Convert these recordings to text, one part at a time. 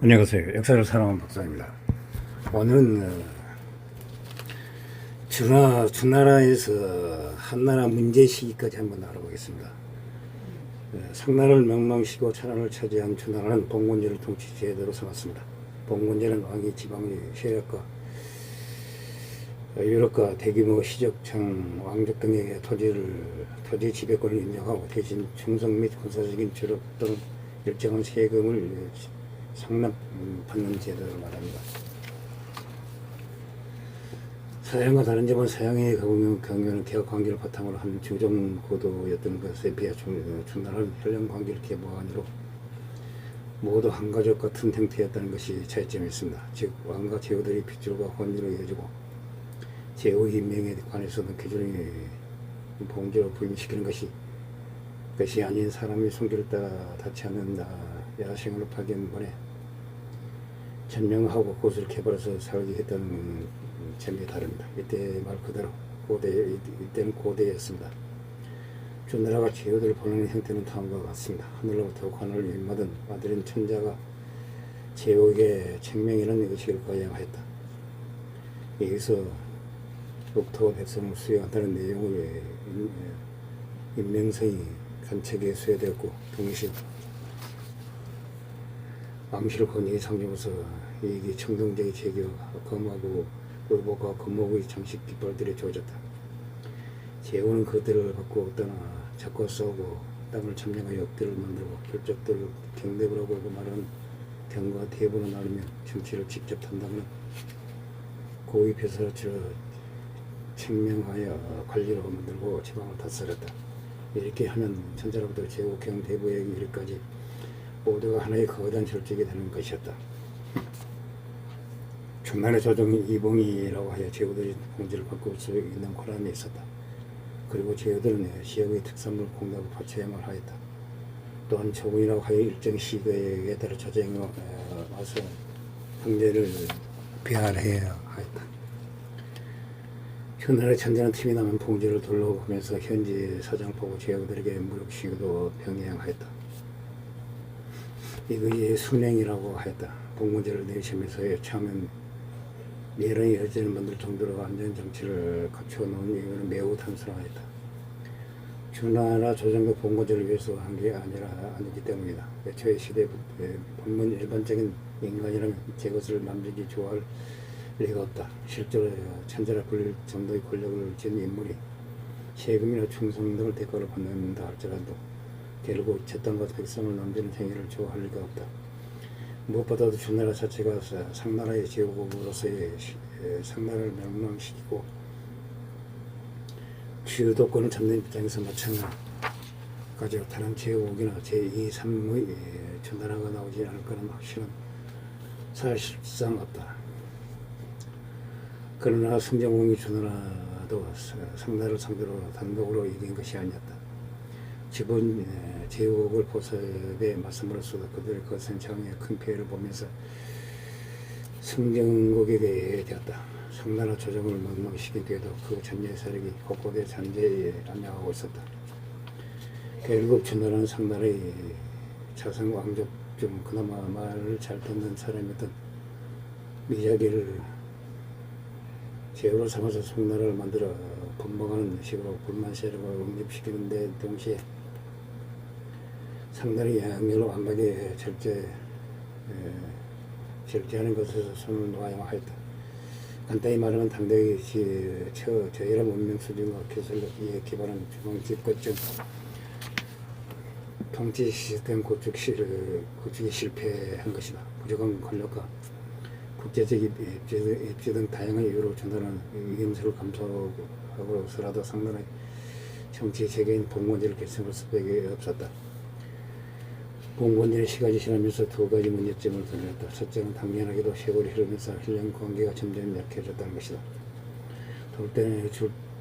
안녕하세요. 역사를 사랑하는 박사입니다. 오늘은 주나라에서 한나라 문제 시기까지 한번 알아보겠습니다. 상나라를 멸망시키고 천하를 차지한 주나라는 봉건제를 통치 제도로 삼았습니다. 봉건제는 왕이 지방의 세력과 유럽과 대규모 시적창 왕족 등에게 토지 지배권을 인정하고 대신 충성 및 군사적인 조력 또는 일정한 세금을 상납받는 제도를 말합니다. 서양과 다른 점은 서양의 경우는 개혁 관계를 바탕으로 한 주정 고도였던 것에 비해 주나라는 혈연 관계를 개보안으로 모두 한 가족 같은 형태였다는 것이 차이점이었습니다. 즉 왕과 제후들이 핏줄과 혼인으로 이어지고 제후 임명에 관해서는 규정이 봉제로 부임시키는 것이 아닌 사람의 손길을 따라 닿지 않는 야생으로 파견보내 천명하고 곳을 개발해서 살게 했다는 점이 다릅니다. 이때 말 그대로 이때는 고대였습니다. 주나라가 제후들을 보내는 형태는 다음과 같습니다. 하늘로부터 관을 임받은 아들인 천자가 제후에게 책명이라는 의식을 거양하였다. 여기서 옥토와 백성을 수여한다는 내용의 임명성이 간책에 수여되었고 동시에 왕실 권위의 상징으로서 이익이 청동적인 제기와 검하고 의복과 검목의 장식 깃발들이 주어졌다. 제후는 그들을 받고 떠나 적과 싸우고 땅을 점령하여 역대를 만들고 결적들을 경례부라고 하고 말하는 경과 대부를 나누며 정치를 직접 담당하는 고위 벼슬아치를 책명하여 관리로 만들고 지방을 다스렸다. 이렇게 하면 천자로부터 제후 경대부에 이르기까지 모두가 하나의 거대한 절적이 되는 것이었다. 주나라 조정인 이봉이라고 하여 제후들이 공지를 받고 수백 있는 고난이 있었다. 그리고 제후들은 지역의 특산물 공답을 바쳐야만 하였다. 또한 조공이라고 하여 일정 시기에 따라 조정에 와서 황제를 비하해야 하였다. 주나라 천자는 틈이 나면 봉제를 둘러보면서 현지 사장포고 제후들에게 무력시기도 병행하였다. 이것이 순행이라고 하였다. 봉건제를 내리시면서 처음엔 미련의 여제를 만들 정도로 안전장치를 갖춰놓은 이유는 매우 단순하였다. 주나라 조정과 봉건제를 위해서 한 게 아니기 때문이다. 애초에 시대 본문 일반적인 인간이라면 제 것을 남들이 좋아할 리가 없다. 실제로 천자라 불릴 정도의 권력을 지닌 인물이 세금이나 충성 등을 대가로 받는다 할지라도 결국 제 땅과 백성을 남기는 행위를 좋아할 리가 없다. 무엇보다도 주나라 자체가 상나라의 제후국으로서의 상나라를 멸망시키고 주도권을 잡는 입장에서 마찬가지로 다른 제후국이나 제2, 3의 주나라가 나오지 않을 거라는 확신은 사실상 없다. 그러나 승정공이 주나라도 상나라를 상대로 단독으로 이긴 것이 아니었다. 지분 제후국을 포섭에 맞섬으로써 그들의 거센 장에 큰 피해를 보면서 승정국에게 되었다. 상나라 조정을 멸망시킨 뒤에도 그 전제 세력이 곳곳에 잔재에 안녕하고 있었다. 결국 주나라는 상나라의 자성 왕족 중 그나마 말을 잘 듣는 사람이었던 미자기를 제후로 삼아서 송나라를 만들어 분봉하는 식으로 불만 세력을 응립시키는 데 동시에 상나라의 양면을 완벽히 절제하는 것에서 손을 놓아야 하였다. 간단히 말하면 당대의 저열한文明 수준과 기술력에 기반한 중앙 집권적 통치 시스템 구축이 실패한 것이다. 부족한 권력과 국제적 입지 등 다양한 이유로 주나라는 위험수를 감수하고서라도 상나라의 정치 세계인 봉건제를 결성할 수밖에 없었다. 봉건제는 시간이 지나면서 두 가지 문제점을 드러냈다. 첫째는 당연하게도 세월이 흐르면서 혈연 관계가 점점 약해졌다는 것이다.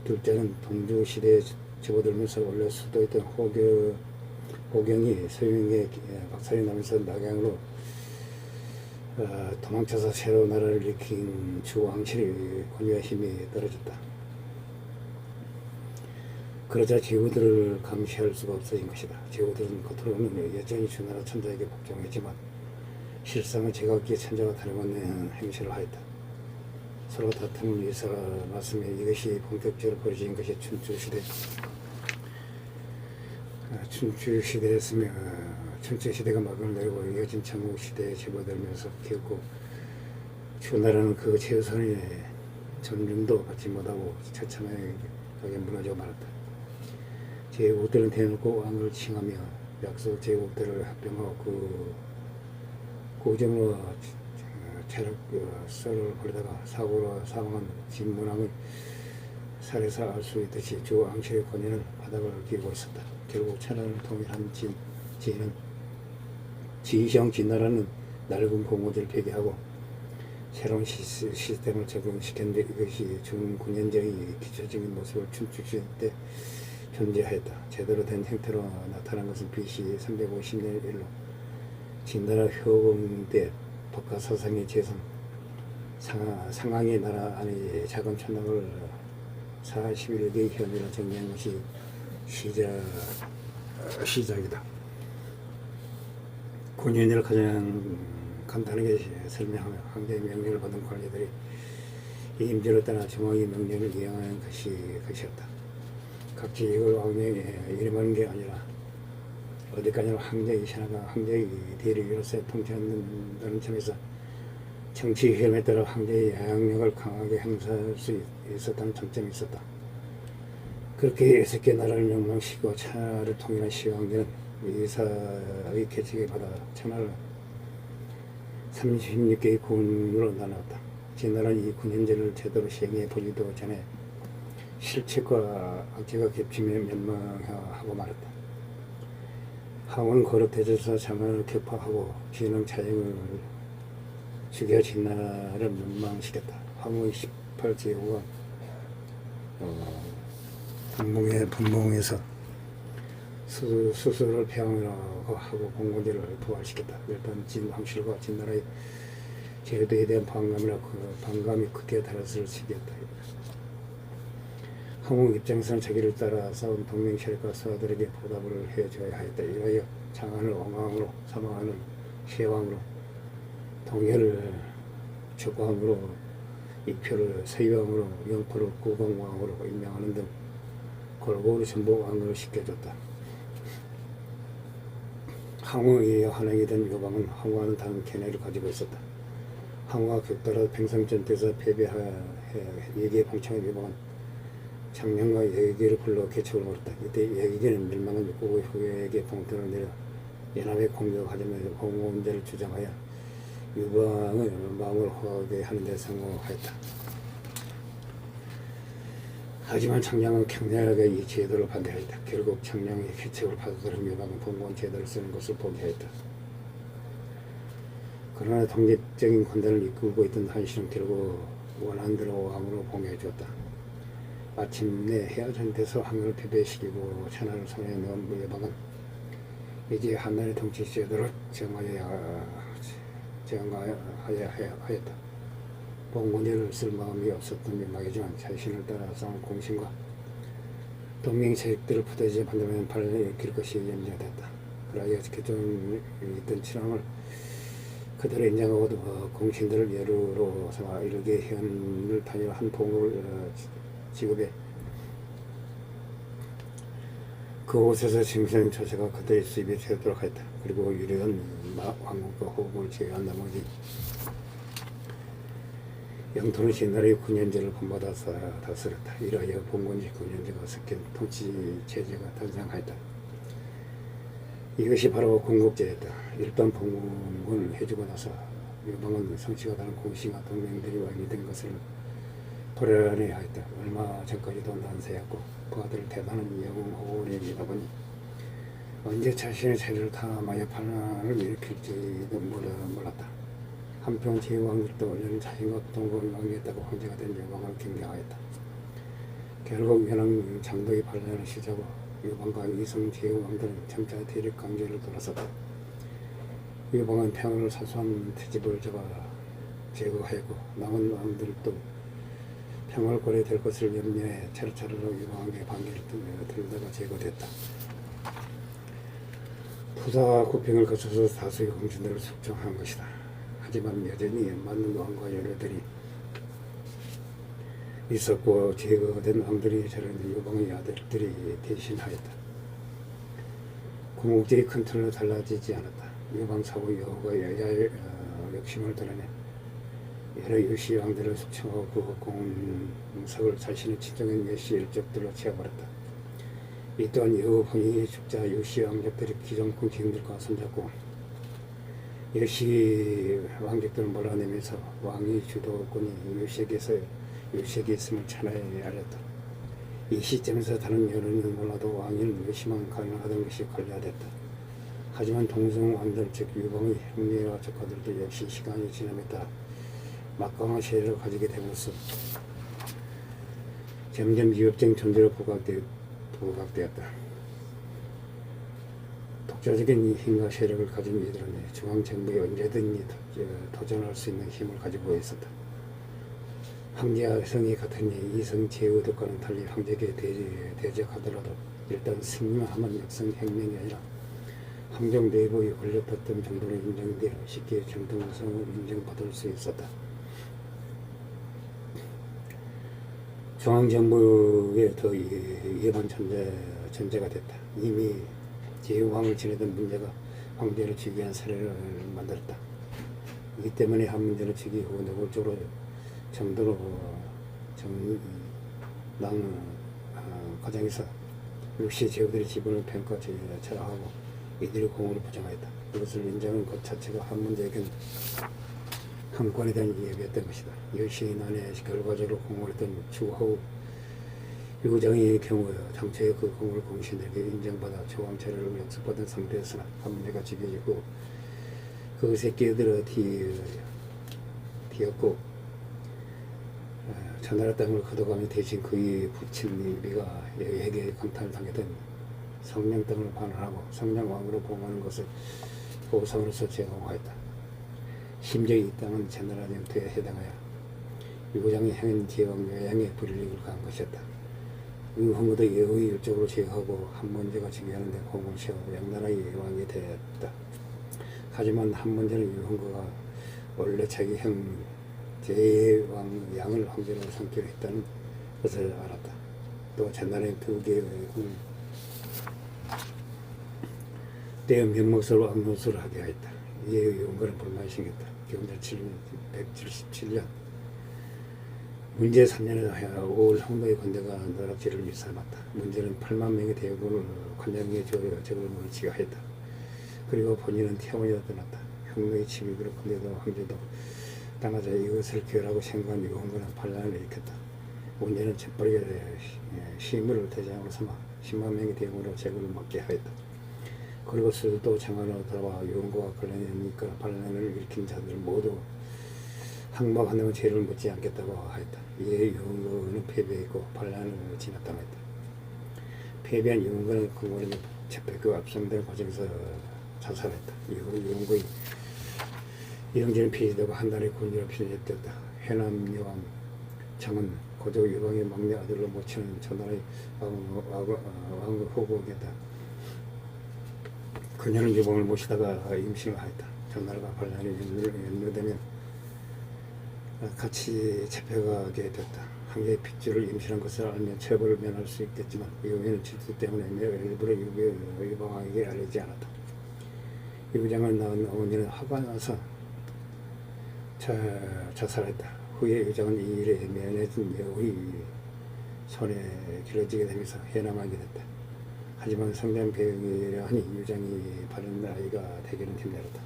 둘째는 동주 시대에 접어들면서 원래 수도였던 호경이 서유행에 박살이 나면서 낙양으로 도망쳐서 새로 나라를 일으킨 주왕실의 권위와 힘이 떨어졌다. 그러자 제후들을 감시할 수가 없어진 것이다. 제후들은 겉으로는 여전히 주나라 천자에게 복종했지만 실상은 제각기 천자가 다름없는 행실을 하였다. 서로 다툼을 위해서 맞으며 이것이 본격적으로 벌어진 것이 춘추시대. 춘추시대였으며 춘추시대가 막을 내리고 이어진 청국시대에 접어들면서 결국 추나라는 그 최선의 존중도 받지 못하고 처참하게 무너져 말았다. 제국들은 대놓고 왕을 칭하며 약속 제국들을 합병하고 그 고정으로 체력 썰을 벌이다가 사고로 사망한 진문왕의 살에서 알 수 있듯이 주 왕실의 권위는 바닥을 기고 있었다. 결국 천하를 통일한 지는 지형 진나라는 낡은 공고제를 폐기하고 새로운 시스템을 적용시켰는데 이것이 중 9년제의 기초적인 모습을 춘추시대 때 존재하였다. 제대로 된 형태로 나타난 것은 BC 350년 일로 진나라 효공 때 법가사상의 재성 상황의 나라 안에 작은 천당을 41개의 현미로 정리한 것이 시작이다. 9년을 가장 간단하게 설명하며 황제의 명령을 받은 관리들이 이 임진을 따라 정왕의 명령을 이행하는 것이었다. 각지 이걸 왕명에 이름하는 게 아니라 어디까지나 황제의 신하가 황제의 대리로서 통치한다는 점에서 정치 흐름에 따라 황제의 영향력을 강하게 행사할 수 있었다는 장점이 있었다. 그렇게 6개 나라를 명망시키고 천하를 통일한 시황제는 의사의 계책에 받아 천하를 36개의 군으로 나눴다. 진나라는 이 군현제를 제대로 시행해 보지도 전에 실책과 악재가 겹치며 멸망하고 말았다. 항원은 거듭되져서 장안을 격파하고 진흥 차영을 죽여 진나라를 멸망시켰다. 황후의 18제후가 분봉에서 수술을 폐왕이라고 하고 공고제를 부활시켰다. 일단 진 황실과 진나라의 제도에 대한 반감이 극에 달했을 시기였다. 항공 입장에서는 자기를 따라 싸운 동맹 세력과 서아들에게 보답을 해줘야 하였다. 이하여 장안을 왕왕으로, 사망하는 시왕으로, 동해를 촉왕으로, 이표를 서희왕으로, 영포를 구공왕으로 임명하는 등 골고루 전부 왕을 시켜줬다. 항우의 한왕이던 요방은 항우와는 다른 견해를 가지고 있었다. 항우와 격돌하다 팽성전투에서 패배해 예기에 봉창한 요방은 장량과 예기를 불러 개척을 벌였다. 이때 예기는 멸망한 육국의 후예에게 봉투를 내려 연합에 공격하자며 공원제를 주장하여 유방의 마음을 허하게 하는 데 성공하였다. 하지만 창량은 격렬하게 이 제도를 반대하였다. 결국 창량의 개척을 받아들인 유방은 봉건 제도를 쓰는 것을 포기하였다. 그러나 독립적인 권단을 이끌고 있던 한실은 결국 원한대로 왕으로 봉해주었다. 마침내 헤어진 데서 황을 패배시키고 천하를 손에 넣은 유방은 이제 한나라의 통치 제도를 정하여야 하였다. 봉건제를 쓸 마음이 없었던 명망이지만 자신을 따라 싸운 공신과 동맹 세력들을 부대지에 반대하면 발을 일으킬 것이 염려됐다. 그러하여 기존에 있던 친왕을 그대로 인정하고 공신들을 예루로 삼아 일개 현을 다녀 한 봉을 지급해 그곳에서 생선 처세가 그들의 수입에 되도록 하였다. 그리고 유리한 왕국과 호국을 제외한 나머지 영토는 진나라의 9년제를 본받아서 다스렸다. 이러하여 봉건제 9년제가 섞인 통치체제가 탄생하였다. 이것이 바로 건국제였다. 일단 봉건을 해주고 나서 유방은 성씨가 다른 공신과 동맹들이 왕이 된 것을 도래하였다. 얼마 전까지도 난세였고 그 아들 대단한 영호원이다 보니 언제 자신의 세력을 탐하여 반란을 일으킬지도 몰랐다. 한편 제왕들도 원래는 자신과 동거를 왕겠다고 황제가 된 유방을 경계하였다. 결국 연왕 장덕의 반란을 시작하고 유방과 이성 제왕들은 점차 대립 관계를 돌아섰다. 유방은 평화를 사수한 트집을 잡아 제거하였고 남은 왕들도 평화를 고려될 것을 염려해 차례차례로 유방에게 반기를 들다가 제거됐다. 부사 고평을 거쳐서 다수의 공신들을 숙청한 것이다. 하지만 여전히 많은 왕과 여녀들이 있었고 제거된 왕들이 저런 유방의 아들들이 대신하였다. 궁극제의 큰 틀로 달라지지 않았다. 유방사고 여호가 여야의 욕심을 드러내 여러 유시 왕들을 숙청하고 그 공석을 자신의 친정인 여시 일족들로 채워버렸다. 이 또한 여호 본인이 죽자 유시 왕족들이 기존권 기행들과 손잡고 여시 왕족들을 몰아내면서 왕의 주도권이 유시에게 있음을 찬하에 알렸다. 이 시점에서 다른 여론은 몰라도 왕위는 여시만 가능하던 것이 관리화됐다. 하지만 동성 왕들 즉 유방의 형제와 조카들도 역시 시간이 지남에 따라 막강한 세력을 가지게 되면서 점점 위협적인 존재로 부각되었다. 독자적인 힘과 세력을 가진 이들은 중앙정부에 언제든지 도전할 수 있는 힘을 가지고 있었다. 황제와 성이 같으니 이성 제후들과는 달리 황제에게 대적하더라도 일단 승리하면 역성 혁명이 아니라 황정 내부의 권력다툼 정도로 인정되어 쉽게 정통성을 인정받을 수 있었다. 중앙정부에 더 위험한 존재가 됐다. 이미 제후왕을 지내던 문제가 황제를 죽이기 위한 사례를 만들었다. 이 때문에 한 문제를 즉위 후 노골적으로 정도로 정당 과정에서 역시 제후들의 지분을 평가절하하고 이들의 공헌을 부정하였다. 이것을 인정한 것 자체가 한 문제에겐 한 권에 대한 이야기였던 것이다. 여시인안에 결과적으로 공헌했던 추후 유장의 경우 당초에 그 공헌을 공신에게 인정받아 조왕차례를 역습받은 상태였으나 한 문제가 지켜지고 그것에 끼어들어 뒤었고 전나라 땅을 걷어가며 대신 그의 부친 미가 여에게 강탈을 당했던 성령 땅을 반환하고 성령왕으로 봉하는 것을 보상으로서 제공하였다. 심지어 이 땅은 전나라 영토에 해당하여 유고장이 행한 제왕 여양의 불이익을 가한 것이었다. 유흥우도 예의 일적으로 제어하고 한문제가 즉위하는데 공을 세워 양나라의 왕이 되었다. 하지만 한문제는 유흥우가 원래 자기 형 제왕 양을 황제로 삼기로 했다는 것을 알았다. 또 전나라의 두 개의 군을 떼어 명목서로 암노수를 하게 하였다. 이에 유흥우는 불만이 생겼다. 경자 177년 문제 3년에 하여 5월 홍도의 군대가 너락지를 일삼았다. 문제는 8만 명의 대군을 관장에 적을 몰치게 하였다. 그리고 본인은 태원에 떠났다. 형노의 침입으로 군대도 황제도 당하자 이것을 결하고 생각한 유흥군은 반란을 일으켰다. 문제는 재빠르게 시무를 대장으로 삼아 10만 명의 대군으로 제국을 막게 하였다. 그리고 수도 장안으로 돌아와 유흥과 관련이 있거나 반란을 일으킨 자들을 모두 항막한다면 죄를 묻지 않겠다고 하였다. 이에 유흥군은 패배했고 반란을 진압당했다. 패배한 유흥군은 궁궐에 잡혀 그 압송된 과정에서 자살했다. 이후 유흥군이 이영진은 폐지되고 한 달의 군주로 편입되었다. 해남여왕 장은 고조 유방의 막내 아들로 모치는 전나라의 왕을 호구하겠다. 그녀는 유방을 모시다가 임신을 하였다. 전나라가 반란에 연루되면 같이 잡혀가게 됐다. 황제의 핏줄을 임신한 것을 알면 처벌을 면할 수 있겠지만 이후에는 질투 때문에 일부러 유방에게 알리지 않았다. 유장을 낳은 어머니는 화가 나서 자살했다. 후에 유장은 이 일에 면해진 여우의 손에 길어지게 되면서 해남하게 됐다. 하지만 성장 배경이라 하니 유장이 바른 아이가 되기는 힘들었다.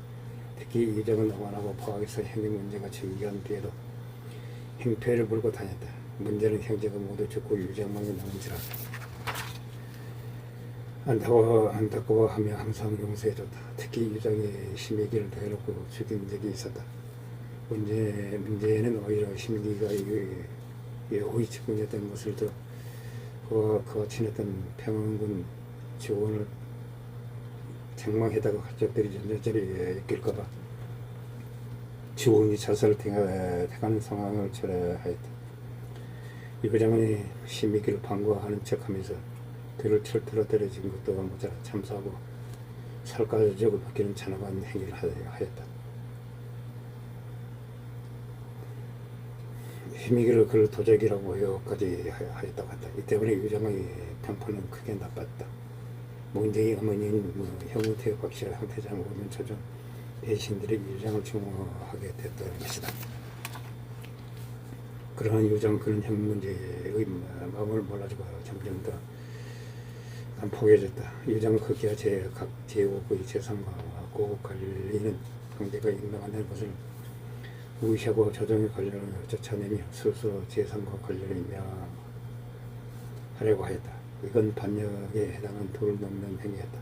특히 유장은 응원하고 포항에서 행위 문제가 제기한 뒤에도 행패를 물고 다녔다. 문제는 형제가 모두 죽고 유장만이 남은지라 안타까워하며 항상 용서해줬다. 특히 유장이 심의기를 더해놓고 죽인 적이 있었다. 문제는 오히려 심의기가 여우의 측근이었던 것을 들어 그와 친했던 평안군 지원을 책망해다가 가족들이 전절절히 엮일까봐 지원이 자살을 택하는 상황을 초래하였다. 유장이 심의기를 방어하는 척하면서 그를 철퇴로 때려진 것도 모자라 참사하고 살가적으로 바뀌는 잔혹한 행위를 하였다. 희미기를 그를 도적이라고 여기까지 하였다고 한다. 이 때문에 유정의 평판은 크게 나빴다. 문재인 어머니인 형우태의 박씨와 황태장 오면 조정 배신들이 유정을 증오하게 됐다는 것이다. 그러한 유정 그는 형 문제의 마음을 몰라주고 점점 더 포개졌다. 유정 크기야 각 제국의 재산과 고국 관리는 황제가 임명한다는 것을 무시하고 조정의 관련을 쫓아내며 스스로 재산과 관련을 명하려고 하였다. 이건 반역에 해당한 도를 넘는 행위였다.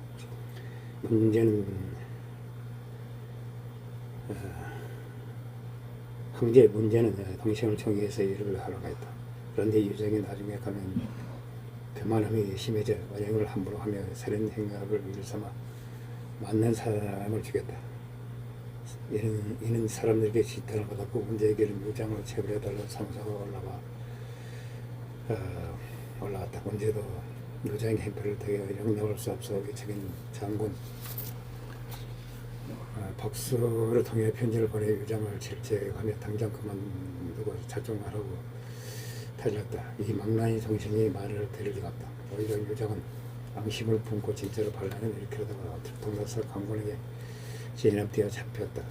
황제 문제는 동생을 청해서 일을 하러 갔다. 그런데 유정이 나중에 가면 교만함이 심해져 언행을 함부로 하며 살인 행각을 일삼아 맞는 사람을 죽였다. 이는 사람들에게 지탄을 받았고 문제에게는 유장을 체벌해달라는 상소가 올라왔다. 문제도 유장의 행패를 되게 용납할 수 없어 위책인 장군 박수를 통해 편지를 보내 유장을 질책하며 당장 그만두고 자중하라고 달렸다. 이 망나니 정신이 말을 들을 리가 없다. 오히려 유장은 앙심을 품고 진짜로 반란을 일으키려다가 동락사 강군에게 진압되어 잡혔다.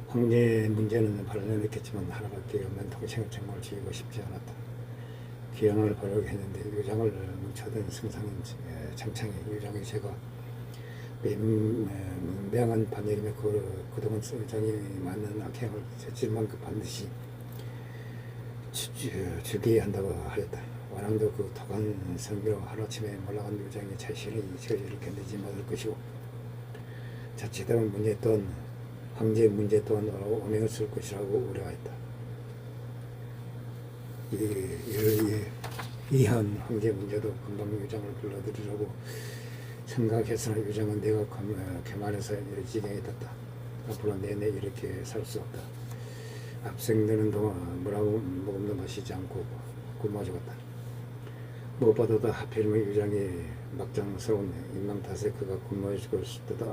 황제 문제는 반란을 일으켰지만 하나밖에 없는 동생을 정말 지우고 싶지 않았다. 기양을 바라게 했는데 유장을 뭉쳐든 승상인 장창이 유장의 죄가 명한 반역이며 그동안 승장이 맞는 악행을 저질만 반드시 죽여야 한다고 하였다. 왕도 그 독한 성비로 하루아침에 몰락한 유장의 자신이 저지를 견디지 못할 것이고 자칫하면 문제 또한 황제 문제 또한 오명을 쓸 것이라고 우려하였다. 이한 황제 문제도 금방 유장을 불러들이려고 생각했으나 유장은 내가 교만해서 지경에 떴다. 앞으로 내내 이렇게 살 수 없다. 압생되는 동안 먹음도 마시지 않고 굶어 죽었다. 무엇보다도 하필이면 유장이 막장스러운 인망 탓에 그가 굶어 죽을 때도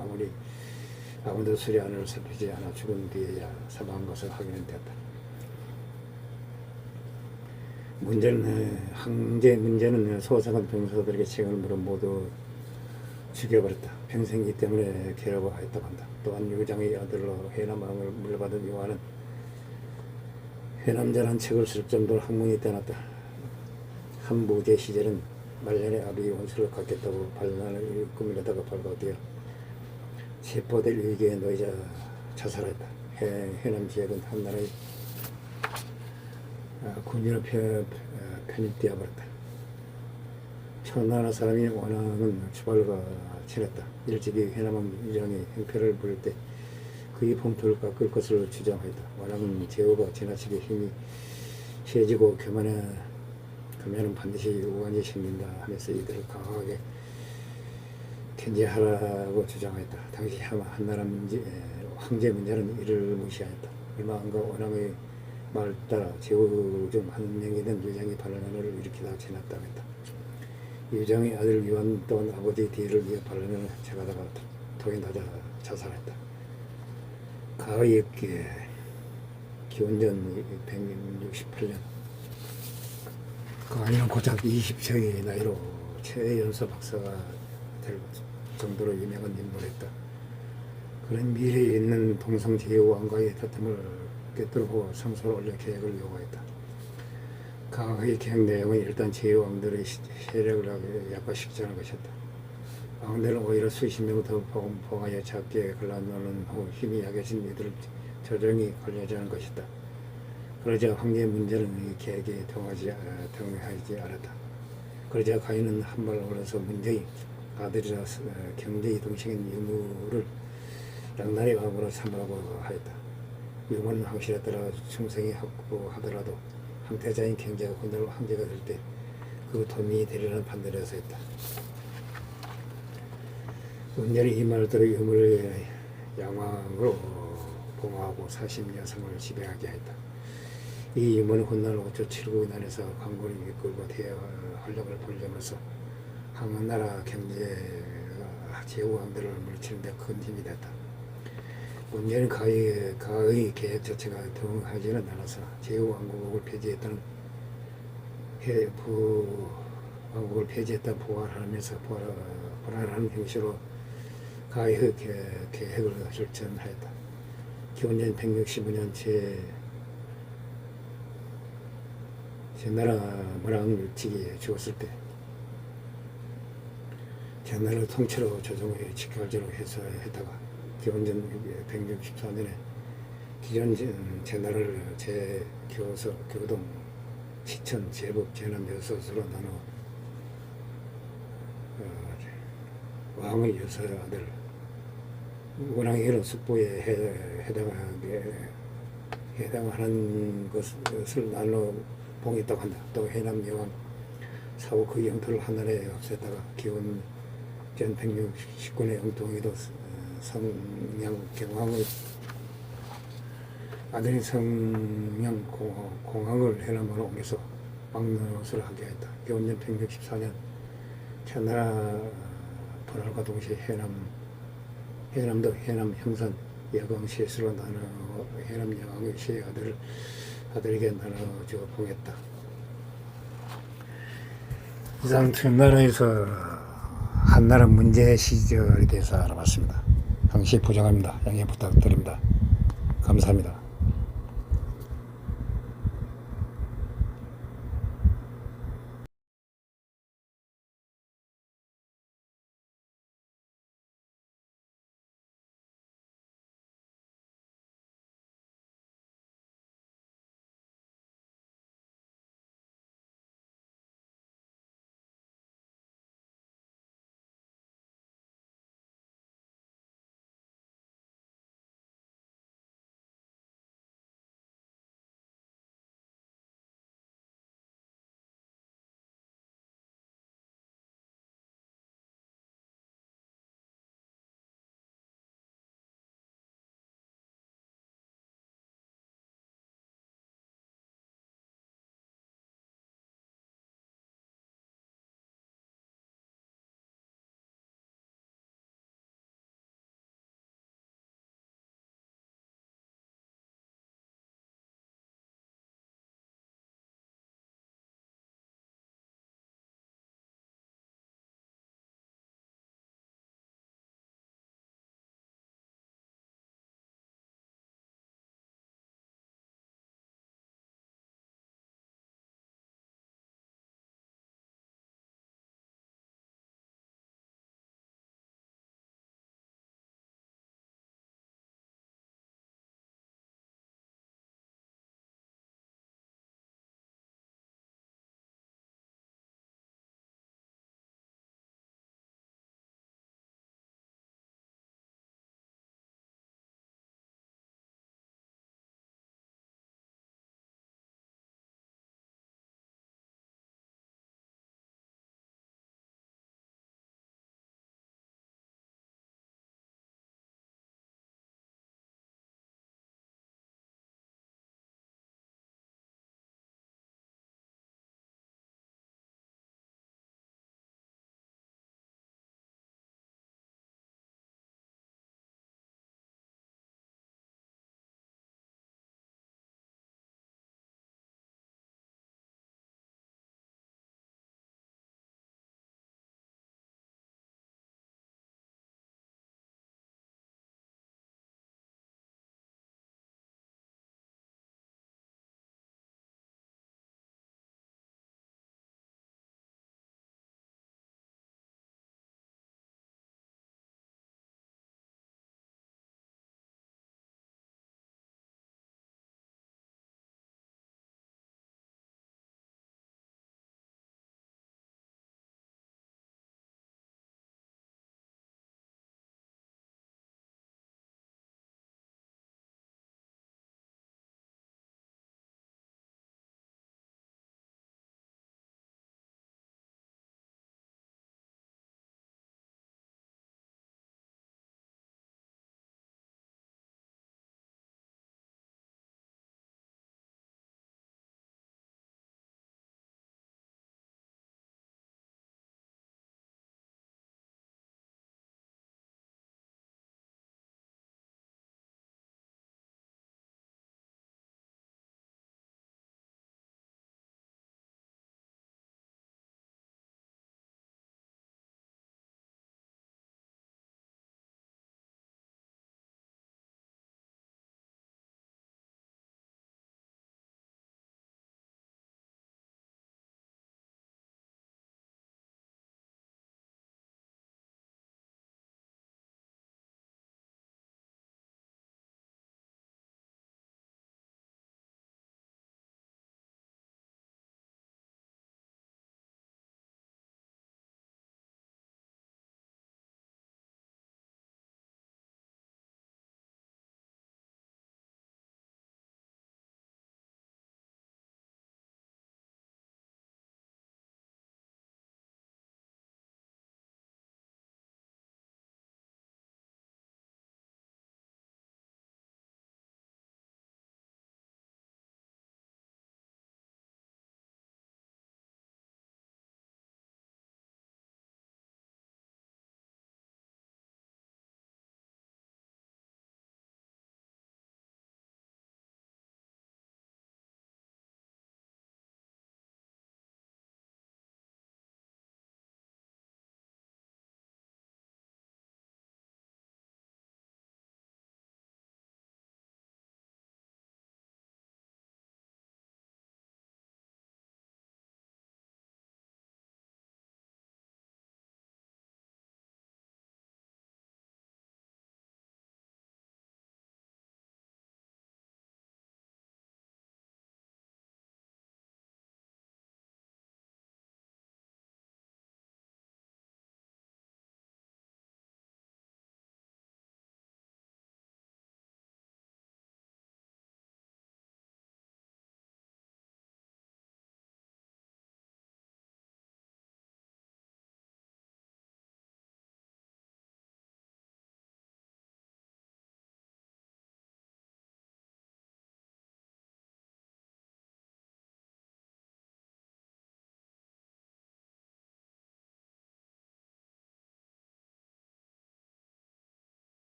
아무도 수리 안을 살피지 않아 죽은 뒤에야 사망한 것을 확인되었다. 황제 문제는 소상한 병사들에게 책임을 물어 모두 죽여버렸다. 평생 이 때문에 괴로워하였다고 한다. 또한 유장의 아들로 해남왕을 물려받은 요한은 해남자란 책을 쓸 정도로 학문이 뛰어났다. 한무제 시절은 말년에 아비의 원수를 갖겠다고 반란을 꾸미려다가 발각되어 체포될 위기에 놓이자 자살했다. 해남 지역은 한나라의 군주로 편입되어 버렸다. 천하나 사람이 원하는 추발과 친했다. 일찍이 해남왕 유장의 행패를 부릴 때 그의 봉투를 깎을 것을 주장하였다. 원하는 제후가 지나치게 힘이 세지고 교만은 반드시 우환이 생긴다 하면서 이들을 강하게 견제하라고 주장하였다. 당시 한나라 황제 문제는 이를 무시하였다. 얼마 안가 원왕의 말 따라 제후 중 한 명이던 유장이 반란을 일으키다 지났다고 했다. 유장의 아들 유한 또한 아버지 뒤를 위해 반란을 제가다가 독에 낮아 자살했다. 가의 기원전 168년 가인은 고작 20세의 나이로 최연소 박사가 될 정도로 유명한 인물이었다. 그런 미래에 있는 동성 제후왕과의 다툼을 꿰뚫고 성소를 올려 계획을 요구했다. 가의 계획 내용은 일단 제후왕들의 세력을 약화시키자는 것이었다. 왕들은 오히려 수십 명 더 포함하여 작게 갈라놓는 후 힘이 약해진 이들을 조정히 관리하자는 것이다. 그러자 황제 문제는 이 계획에 동의하지 않았다. 그러자 가인은 한발 올라서 문제의 아들이라 경제의 동생인 유무를 양날의 왕으로 삼으라고 하였다. 유무는 황실에 따라 충성이 확보하더라도 황태자인 경제가 훗날 황제가 될 때 그 도민이 되리라는 판단을 해서 했다. 문제는 이 말을 들어 유무를 양왕으로 봉하고 40여성을 지배하게 했다. 이 유무는 훗날 5조 7국에 난해서 광군을 이끌고 대활력을 벌려면서 한나라 경제가 제후왕들을 물리치는 데 큰 힘이 됐다. 문제는 가의 계획 자체가 등하지는 않아서 제후왕국을 폐지했다는 왕국을 폐지했다 부활하면서 부활하는 형식으로 가의 계획을 실천하였다. 기원전 165년 제나라 문왕일찍이 죽었을 때 제나라를 통째로 조정에 직결제로 해서 했다가 기원전 164년에 기존 제나라를 제교서, 교동, 시천, 제법, 제남 여섯으로 나눠 왕의 여섯 아들 문왕의 이런 숙부에 해당하는 것을 나눠 봉했다고 한다. 또 해남 여왕 사후 그 영토를 하나에 없앴다가 기원전 169년의 영통에도 성냥 경왕의 아들인 성냥 공항을 해남으로 옮겨서 왕노릇을 하게 했다. 기원전 164년 천나라 불활과 동시에 해남도 해남 형산 여광시에서로 나눠 해남 여왕의 시의 아들에게 나눠줘 봉했다. 이상 천나라에서 한나라 문제 시절에 대해서 알아봤습니다. 당시 부정합니다. 양해 부탁드립니다. 감사합니다.